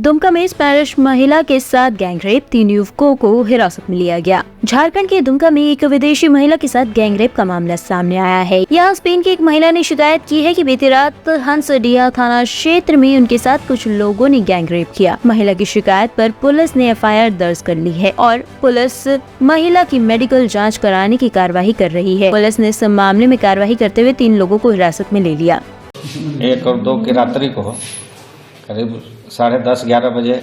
दुमका में स्पेनिश महिला के साथ गैंगरेप, 3 युवकों को हिरासत में लिया गया। झारखंड के दुमका में एक विदेशी महिला के साथ गैंगरेप का मामला सामने आया है। यहाँ स्पेन की एक महिला ने शिकायत की है कि बीती रात हंसडिया थाना क्षेत्र में उनके साथ कुछ लोगों ने गैंगरेप किया। महिला की शिकायत पर पुलिस ने FIR दर्ज कर ली है और पुलिस महिला की मेडिकल जाँच कराने की कार्रवाई कर रही है। पुलिस ने इस मामले में कार्रवाई करते हुए 3 लोगों को हिरासत में ले लिया। 1 और 2 की रात्रि को करीब 10:30-11 बजे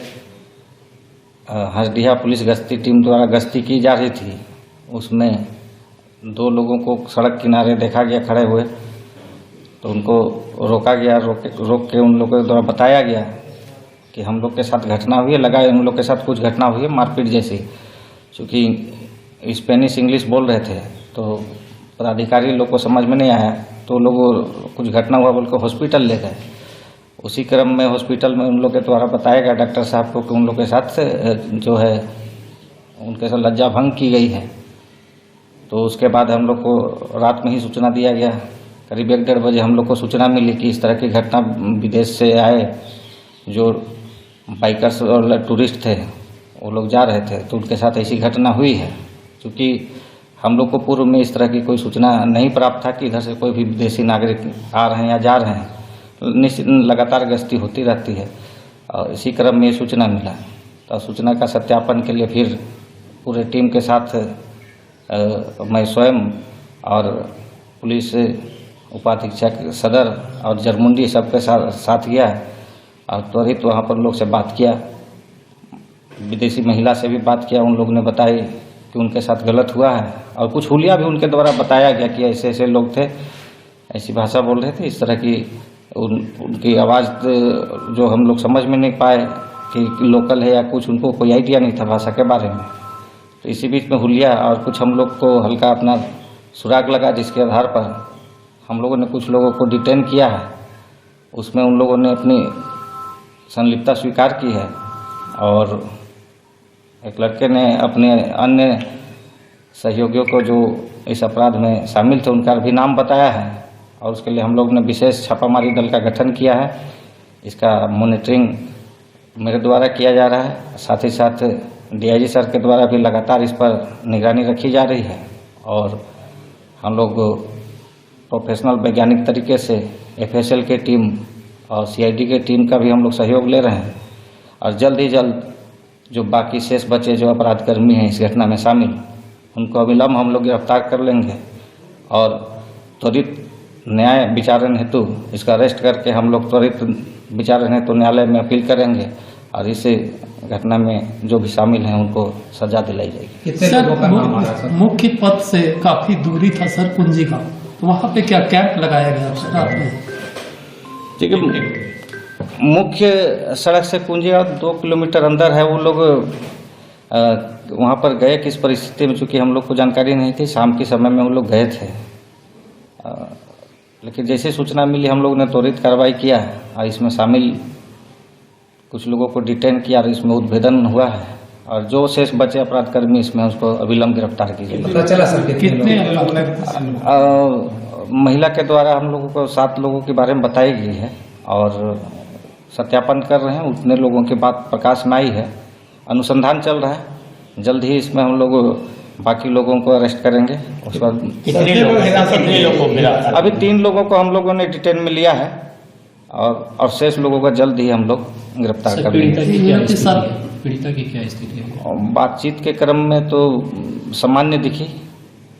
हंसडिया पुलिस गश्ती टीम द्वारा गश्ती की जा रही थी। उसमें 2 लोगों को सड़क किनारे देखा गया खड़े हुए, तो उनको रोका गया। रोक के उन लोगों के द्वारा बताया गया कि हम लोग के साथ घटना हुई है, लगा उन लोग के साथ कुछ घटना हुई है मारपीट जैसी। चूँकि स्पेनिश इंग्लिश बोल रहे थे तो पदाधिकारी लोग को समझ में नहीं आया, तो लोग कुछ घटना हुआ बोल के हॉस्पिटल ले गए। उसी क्रम में हॉस्पिटल में उन लोग के द्वारा बताया गया डॉक्टर साहब को कि उन लोग के साथ जो है उनके साथ लज्जा भंग की गई है। तो उसके बाद हम लोग को रात में ही सूचना दिया गया। करीब 1-1:30 बजे हम लोग को सूचना मिली कि इस तरह की घटना विदेश से आए जो बाइकर्स और टूरिस्ट थे, वो लोग जा रहे थे, तो उनके साथ ऐसी घटना हुई है। क्योंकि हम लोग को पूर्व में इस तरह की कोई सूचना नहीं प्राप्त था कि इधर से कोई भी विदेशी नागरिक आ रहे हैं या जा रहे हैं। निश्चित लगातार गश्ती होती रहती है और इसी क्रम में सूचना मिला, तो सूचना का सत्यापन के लिए फिर पूरे टीम के साथ मैं स्वयं और पुलिस उपाधीक्षक सदर और जरमुंडी सबके साथ गया और त्वरित वहाँ पर लोग से बात किया। विदेशी महिला से भी बात किया। उन लोगों ने बताई कि उनके साथ गलत हुआ है और कुछ हुलिया भी उनके द्वारा बताया गया कि ऐसे ऐसे लोग थे, ऐसी भाषा बोल रहे थे, इस तरह की उनकी आवाज़ जो हम लोग समझ में नहीं पाए कि लोकल है या कुछ, उनको कोई आइडिया नहीं था भाषा के बारे में। तो इसी बीच में हुलिया और कुछ हम लोग को हल्का अपना सुराग लगा, जिसके आधार पर हम लोगों ने कुछ लोगों को डिटेन किया है। उसमें उन लोगों ने अपनी संलिप्तता स्वीकार की है और एक लड़के ने अपने अन्य सहयोगियों को जो इस अपराध में शामिल थे उनका भी नाम बताया है और उसके लिए हम लोग ने विशेष छापामारी दल का गठन किया है। इसका मॉनिटरिंग मेरे द्वारा किया जा रहा है, साथ ही साथ DIG सर के द्वारा भी लगातार इस पर निगरानी रखी जा रही है और हम लोग प्रोफेशनल वैज्ञानिक तरीके से FSL की टीम और CID की टीम का भी हम लोग सहयोग ले रहे हैं और जल्द ही जल्द जो बाकी शेष बचे जो अपराधकर्मी हैं इस घटना में शामिल, उनको अविलंब हम लोग गिरफ्तार कर लेंगे और त्वरित न्याय विचारण हेतु इसका अरेस्ट करके हम लोग त्वरित विचारण हेतु न्यायालय में अपील करेंगे और इस घटना में जो भी शामिल हैं उनको सजा दिलाई जाएगी। सर, मुख्य पथ से काफी दूरी था सर कुंजी का, तो वहाँ पे क्या कैंप लगाया गया आपने? ठीक है, मुख्य सड़क से कुंजी 2 किलोमीटर अंदर है। वो लोग वहाँ पर गए किस परिस्थिति में, चूँकि हम लोग को जानकारी नहीं थी, शाम के समय में वो लोग गए थे। लेकिन जैसे सूचना मिली हम लोग ने त्वरित कार्रवाई किया और इसमें शामिल कुछ लोगों को डिटेन किया और इसमें उद्भेदन हुआ है और जो शेष बचे अपराधकर्मी इसमें उसको अविलंब गिरफ्तार कीजिए। कितने महिला के द्वारा हम लोगों को 7 लोगों के बारे में बताई गई है और सत्यापन कर रहे हैं। उतने लोगों की बात प्रकाश में आई है, अनुसंधान चल रहा है। जल्द ही इसमें हम लोग बाकी लोगों को अरेस्ट करेंगे। उस पर अभी 3 लोगों को हम लोगों ने डिटेन में लिया है और शेष लोगों का जल्द ही हम लोग गिरफ्तार कर लेंगे। पीड़िता की क्या स्थिति है? बातचीत के क्रम में तो सामान्य दिखी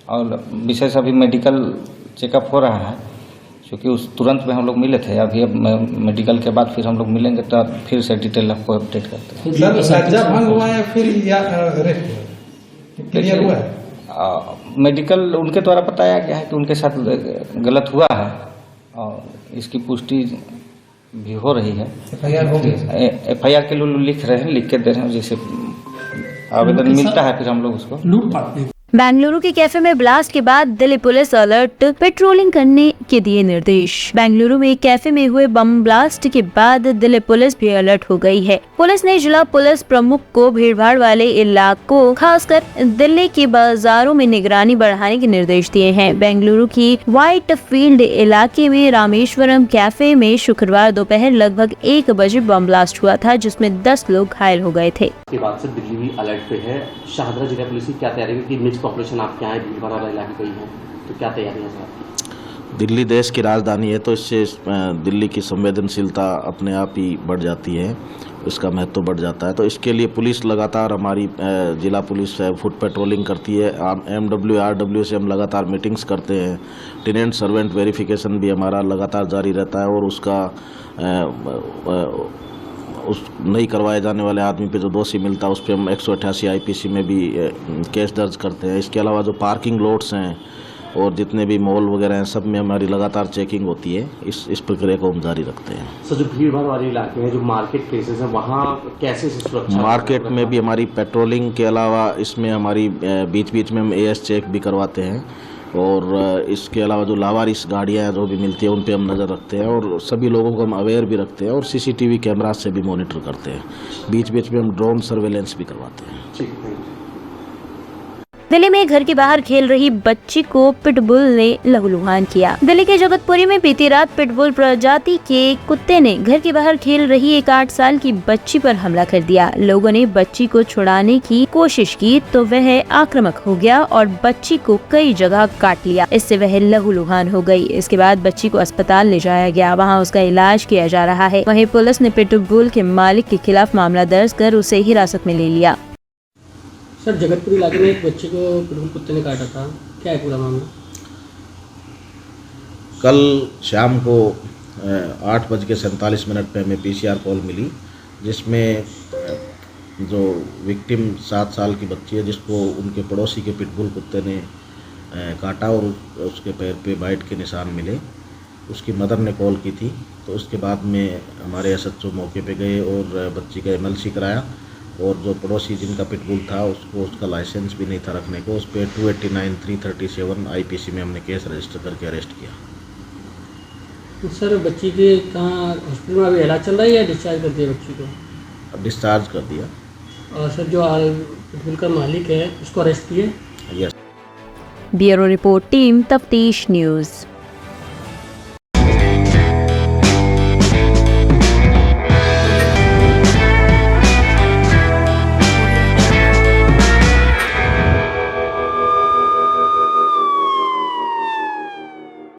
और विशेष अभी मेडिकल चेकअप हो रहा है, क्योंकि उस तुरंत में हम लोग मिले थे। अभी अब मेडिकल के बाद फिर हम लोग मिलेंगे तो फिर से डिटेल आपको अपडेट करते हैं। लज्जा भंग हुआ है फिर या क्लियर हुआ है? मेडिकल उनके द्वारा बताया गया है कि उनके साथ गलत हुआ है और इसकी पुष्टि भी हो रही है। FIR के लिए लिख रहे हैं, लिख के दे रहे हैं। जैसे आवेदन मिलता है फिर हम लोग उसको लूटपाट बेंगलुरु के कैफे में ब्लास्ट के बाद दिल्ली पुलिस अलर्ट, पेट्रोलिंग करने के दिए निर्देश। बेंगलुरु में एक कैफे में हुए बम ब्लास्ट के बाद दिल्ली पुलिस भी अलर्ट हो गई है। पुलिस ने जिला पुलिस प्रमुख को भीड़भाड़ वाले इलाकों, खासकर दिल्ली के बाजारों में निगरानी बढ़ाने के निर्देश दिए हैं। बेंगलुरु की व्हाइट फील्ड इलाके में रामेश्वरम कैफे में शुक्रवार दोपहर लगभग 1 बजे बम ब्लास्ट हुआ था, जिसमें 10 लोग घायल हो गए थे। के बाद से दिल्ली भी अलर्ट पे है। शाहदरा जिला पुलिस की क्या तैयारी है कि मिक्स पॉपुलेशन आपके यहाँ भीड़ भाड़ वाला इलाके गई है, तो क्या तैयारी है सर? दिल्ली देश की राजधानी है, तो इससे दिल्ली की संवेदनशीलता अपने आप ही बढ़ जाती है, इसका महत्व बढ़ जाता है। तो इसके लिए पुलिस लगातार, हमारी जिला पुलिस फुट पेट्रोलिंग करती है। MW RW से हम लगातार मीटिंग्स करते हैं। टेनेंट सर्वेंट वेरिफिकेशन भी हमारा लगातार जारी रहता है, और उसका उस नहीं करवाए जाने वाले आदमी पे जो दोषी मिलता है उस पर हम 188 IPC में भी केस दर्ज करते हैं। इसके अलावा जो पार्किंग लॉट्स हैं और जितने भी मॉल वगैरह हैं, सब में हमारी लगातार चेकिंग होती है। इस प्रक्रिया को हम जारी रखते हैं। सर, जो भीड़ भाड़ वाले इलाके हैं, जो मार्केट प्लेसेस हैं, वहाँ कैसे सुरक्षा? मार्केट में भी हमारी पेट्रोलिंग के अलावा इसमें हमारी बीच बीच में हम AS चेक भी करवाते हैं, और इसके अलावा जो लावारिस गाड़ियाँ जो भी मिलती है उन पे हम नज़र रखते हैं, और सभी लोगों को हम अवेयर भी रखते हैं, और CCTV कैमरा से भी मॉनिटर करते हैं। बीच बीच में हम ड्रोन सर्वेलेंस भी करवाते हैं। ठीक है। दिल्ली में घर के बाहर खेल रही बच्ची को पिटबुल ने लहूलुहान किया। दिल्ली के जगतपुरी में बीती रात पिटबुल प्रजाति के कुत्ते ने घर के बाहर खेल रही एक 8 साल की बच्ची पर हमला कर दिया। लोगों ने बच्ची को छुड़ाने की कोशिश की तो वह आक्रामक हो गया और बच्ची को कई जगह काट लिया। इससे वह लहूलुहान हो गई। इसके बाद बच्ची को अस्पताल ले जाया गया, वहाँ उसका इलाज किया जा रहा है। वहीं पुलिस ने पिटबुल के मालिक के खिलाफ मामला दर्ज कर उसे हिरासत में ले लिया। सर, जगतपुर इलाके में एक बच्चे को पिटबुल कुत्ते ने काटा था, क्या है पूरा मामला? कल शाम को 8:47 पे हमें PCR कॉल मिली, जिसमें जो विक्टिम 7 साल की बच्ची है, जिसको उनके पड़ोसी के पिटबुल कुत्ते ने काटा और उसके पैर पे बाइट के निशान मिले। उसकी मदर ने कॉल की थी, तो उसके बाद में हमारे SHO मौके पे गए और बच्ची का MLC कराया, और जो पड़ोसी जिनका पिटबुल था उसको उसका लाइसेंस भी नहीं था रखने को, उस पर 289 337 IPC में हमने केस रजिस्टर करके अरेस्ट किया। सर, बच्ची के कहाँ हॉस्पिटल में अभी इलाज चल रहा है या डिस्चार्ज कर दिया बच्ची को? अब डिस्चार्ज कर दिया। और सर, जो पिटबुल का मालिक है उसको अरेस्ट किए? यस। ब्यूरो रिपोर्ट टीम, तफ्तीश न्यूज़।